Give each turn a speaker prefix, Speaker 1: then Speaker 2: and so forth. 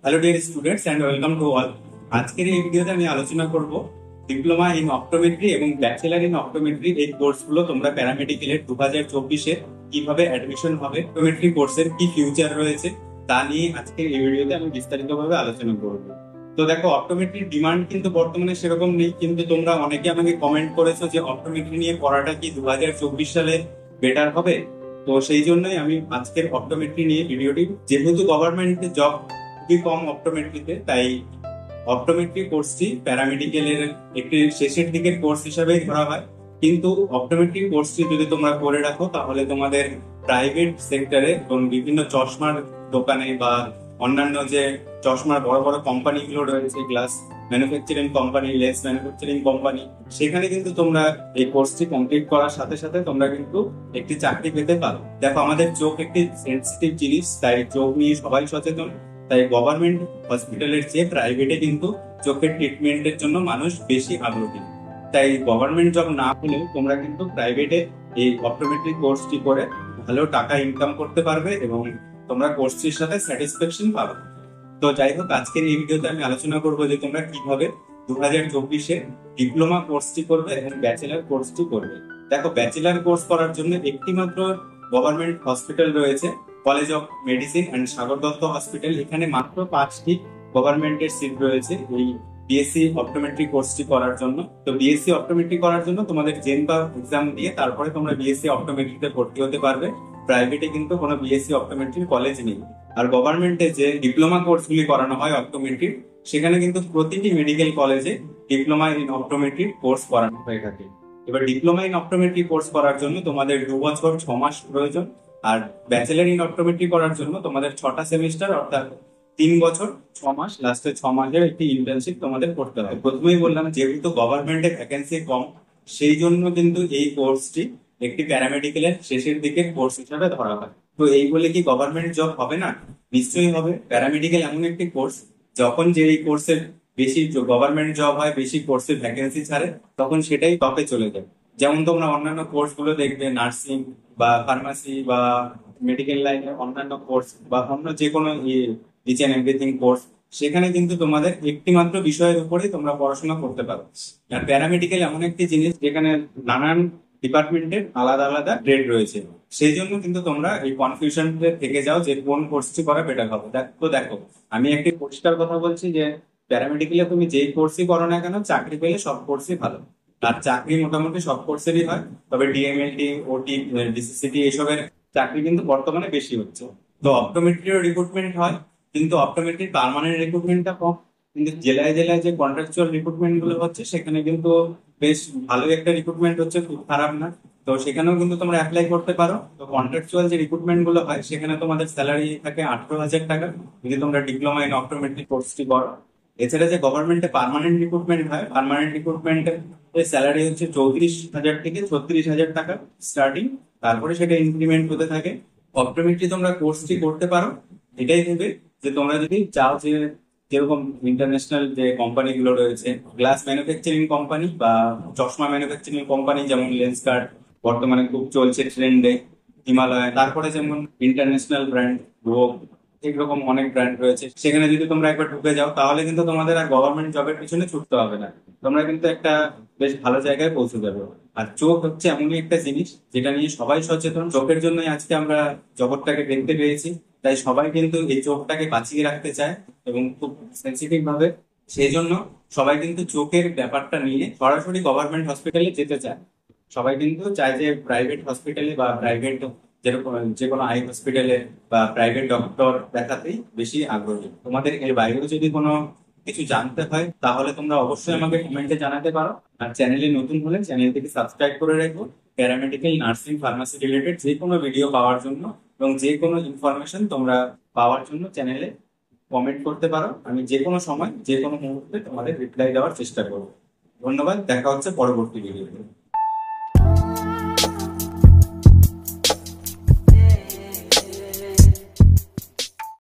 Speaker 1: Hello dear students and welcome to all. আজকের এই ভিডিওতে আমি আলোচনা করব ডিপ্লোমা ইন অপটোমেট্রি এবং ব্যাচেলার ইন অপটোমেট্রি এই কোর্সগুলো তোমরা প্যারামেডিক্যালের 2024-এ কিভাবে অ্যাডমিশন হবে, অপটোমেট্রি কোর্সের কি ফিউচার রয়েছে তা নিয়ে আজকের এই ভিডিওতে আমি বিস্তারিতভাবে আলোচনা করব। তো দেখো, অপটোমেট্রির ডিমান্ড কিন্তু বর্তমানে সেরকম নেই, কিন্তু তোমরা অনেকে আমাকে কমেন্ট করেছো যে অপটোমেট্রি নিয়ে পড়াটা কি 2024 সালে বেটার হবে। তো সেই জন্যই আমি আজকের অপটোমেট্রি নিয়ে ভিডিওটি, যেহেতু গভর্নমেন্ট জব খুবই কম অপটোমেট্রিতে, তাই অপটোমেট্রি কোর্সটি প্যারামেডিক্যালের একটি শেষের দিকের কোর্স হিসাবে ধরা হয়। কিন্তু অপটোমেট্রি কোর্সটি যদি তোমরা করে রাখো তাহলে তোমাদের প্রাইভেট সেক্টরে এবং বিভিন্ন চশমার দোকানে বা অন্যান্য যে চশমার বড় বড় কোম্পানিগুলো রয়েছে, glass manufacturing company, lens manufacturing company, সেখানে কিন্তু তোমরা এই কোর্সটি কমপ্লিট করার সাথে সাথে তোমরা কিন্তু একটি চাকরি পেতে পারো। দেখো, আমাদের চোখ একটি সেন্সিটিভ জিনিস, তাই চোখ নিয়ে সবাই সচেতন। তাই গভর্নমেন্ট হসপিটালের চেয়ে প্রাইভেটে কিন্তু চোখের ট্রিটমেন্টের জন্য মানুষ বেশি আগ্রহী। তাই গভর্নমেন্ট জব না হলেও তোমরা কিন্তু প্রাইভেটে এই অপটোমেট্রি কোর্সটি করে ভালো টাকা ইনকাম করতে পারবে এবং তোমরা কোর্সটির সাথে স্যাটিসফ্যাকশন পাবে। তো যাই হোক, আজকের এই ভিডিওতে আমি আলোচনা করবো যে তোমরা কিভাবে 2024-এ ডিপ্লোমা কোর্সটি করবে এবং ব্যাচেলার কোর্সটি করবে। দেখো, ব্যাচেলার কোর্স করার জন্য একটি মাত্র গভর্নমেন্ট হসপিটাল রয়েছে, college of medicine and Sagar Dutta hospital. এখানে মাত্র 5টি গভর্নমেন্টের সিট রয়েছে এই বিএসসি অপটোমেট্রি কোর্সটি করার জন্য। তো বিএসসি অপটোমেট্রি করার জন্য তোমাদের জেনপা এক্সাম দিয়ে তারপরে তোমরা বিএসসি অপটোমেট্রিতে ভর্তি হতে পারবে। প্রাইভেটে কিন্তু কোনো বিএসসি অপটোমেট্রির কলেজ নেই। আর গভর্নমেন্টে যে ডিপ্লোমা কোর্সগুলি করানো হয় অপটোমেট্রির, সেখানে কিন্তু প্রতিটি মেডিকেল কলেজে ডিপ্লোমা ইন অপটোমেট্রি কোর্স করানো হয়ে থাকে। এবার ডিপ্লোমা ইন অপটোমেট্রি কোর্স করার জন্য তোমাদের 2 বছর 6 মাস প্রয়োজন, আর ব্যাচেলার ইন অপটোমেট্রি করার জন্য তোমাদের 6টা সেমিস্টার, অর্থাৎ 3 বছর 6 মাস, লাস্টে 6 মাসের একটি ইন্টার্নশিপ তোমাদের করতে হবে। প্রথমেই বললাম, যেহেতু গভর্নমেন্টের ভ্যাকেন্সি কম, সেই জন্য কিন্তু এই কোর্সটি একটি প্যারামেডিক্যালের শেষের দিকে কোর্স হিসাবে ধরা হয়। তো এই বলে কি গভর্নমেন্ট জব হবে না? নিশ্চয়ই হবে। প্যারামেডিক্যাল এমন একটি কোর্স, যখন যে এই কোর্সের বেশি গভর্নমেন্ট জব হয়, বেশি কোর্সের ভ্যাকেন্সি ছাড়ে, তখন সেটাই টপে চলে যায়। যেমন তোমরা অন্যান্য কোর্স গুলো দেখবে, নার্সিং বা ফার্মাসি বা মেডিকেল লাইনের অন্যান্য কোর্স বা অন্য যে কোনো ইচ এন্ড এভরিথিং কোর্স, সেখানে কিন্তু তোমাদের একটি মাত্র বিষয়ের উপরেই তোমরা পড়াশোনা করতে পারো। আর প্যারামেডিক্যাল এমন একটি জিনিস যেখানে নানান ডিপার্টমেন্টের আলাদা আলাদা গ্রেড রয়েছে। সেই জন্য কিন্তু তোমরা এই কনফিউশন থেকে যাও যে কোন কোর্সটি করা বেটার হবে। তো দেখো, আমি একটি পরিষ্কার কথা বলছি যে প্যারামেডিক্যালে তুমি যেই কোর্সই করো না কেন, চাকরি পেলে সব কোর্সই ভালো। আর চাকরি মোটামুটি সব কোর্সেরই হয়, তবে ডিএমএলটি, ওটি, ডিসিসিটি এসবের চাকরি কিন্তু বর্তমানে বেশি হচ্ছে। তো অপটোমেট্রিরও রিক্রুটমেন্ট হয়, কিন্তু অপটোমেট্রির পার্মানেন্ট রিক্রুটমেন্টটা কম। কিন্তু জেলায় জেলায় যে কন্ট্রাকচুয়াল রিক্রুটমেন্ট গুলো হচ্ছে, সেখানে কিন্তু বেশ ভালো একটা রিক্রুটমেন্ট হচ্ছে, খুব খারাপ না। তো সেখানেও কিন্তু তোমরা অ্যাপ্লাই করতে পারো। তো কন্ট্রাকচুয়াল যে রিক্রুটমেন্ট গুলো হয়, সেখানে তোমাদের স্যালারি থাকে 18,000 টাকা, যদি তোমরা ডিপ্লোমা ইন অপটোমেট্রি কোর্সটি করো। এছাড়া যে গভর্নমেন্টে পার্মানেন্ট রিক্রুটমেন্ট হয়, পার্মানেন্ট রিক্রুটমেন্টের স্যালারি হচ্ছে 34,000 থেকে 36,000 টাকা স্টার্টিং, তারপরে সেটা ইনক্রিমেন্ট হতে থাকে। অপটোমেট্রি তোমরা কোর্সটি করতে পারো এটাই ভেবে যে তোমরা যদি চাও যে যেরকম ইন্টারন্যাশনাল যে কোম্পানি গুলো রয়েছে, গ্লাস ম্যানুফ্যাকচারিং কোম্পানি বা চশমা ম্যানুফ্যাকচারিং কোম্পানি, যেমন লেন্সকার্ট বর্তমানে খুব চলছে ট্রেন্ডে, হিমালয়, তারপরে যেমন ইন্টারন্যাশনাল ব্র্যান্ড রোগ, এরকম অনেক ব্র্যান্ড রয়েছে, সেখানে যদি তোমরা একবার ঢুকে যাও তাহলে কিন্তু তোমাদের আর গভর্নমেন্ট জবের পিছনে ছুটতে হবে না। তোমরা কিন্তু একটা বেশ ভালো জায়গায় পৌঁছে যাবে। আর চোখ হচ্ছে এমনই একটা জিনিস যেটা নিয়ে সবাই সচেতন। চোখের জন্যই আজকে আমরা জগৎটাকে দেখতে পেয়েছি, তাই সবাই কিন্তু এই চোখটাকে বাঁচিয়ে রাখতে চায় এবং খুব সেন্সিটিভ ভাবে। সেই জন্য সবাই কিন্তু চোখের ব্যাপারটা নিয়ে সরাসরি গভর্নমেন্ট হসপিটালে যেতে চায়। সবাই কিন্তু চায় যে প্রাইভেট হসপিটালে বা প্রাইভেট যেরকম যে কোনো আই হসপিটালে বা প্রাইভেট ডক্টর দেখাতেই বেশি আগ্রহী। তোমাদের এর বাইরেও যদি কোনো কিছু জানতে হয় তাহলে তোমরা অবশ্যই আমাকে কমেন্টে জানাতে পারো। আর চ্যানেলে নতুন হলে চ্যানেলটিকে সাবস্ক্রাইব করে রাখো। প্যারামেডিক্যাল, নার্সিং, ফার্মাসি রিলেটেড যে কোনো ভিডিও পাওয়ার জন্য এবং যে কোনো ইনফরমেশন তোমরা পাওয়ার জন্য চ্যানেলে কমেন্ট করতে পারো। আমি যে কোনো সময় যে কোনো মুহূর্তে তোমাদের রিপ্লাই দেওয়ার চেষ্টা করবো। ধন্যবাদ, দেখা হচ্ছে পরবর্তী ভিডিওতে।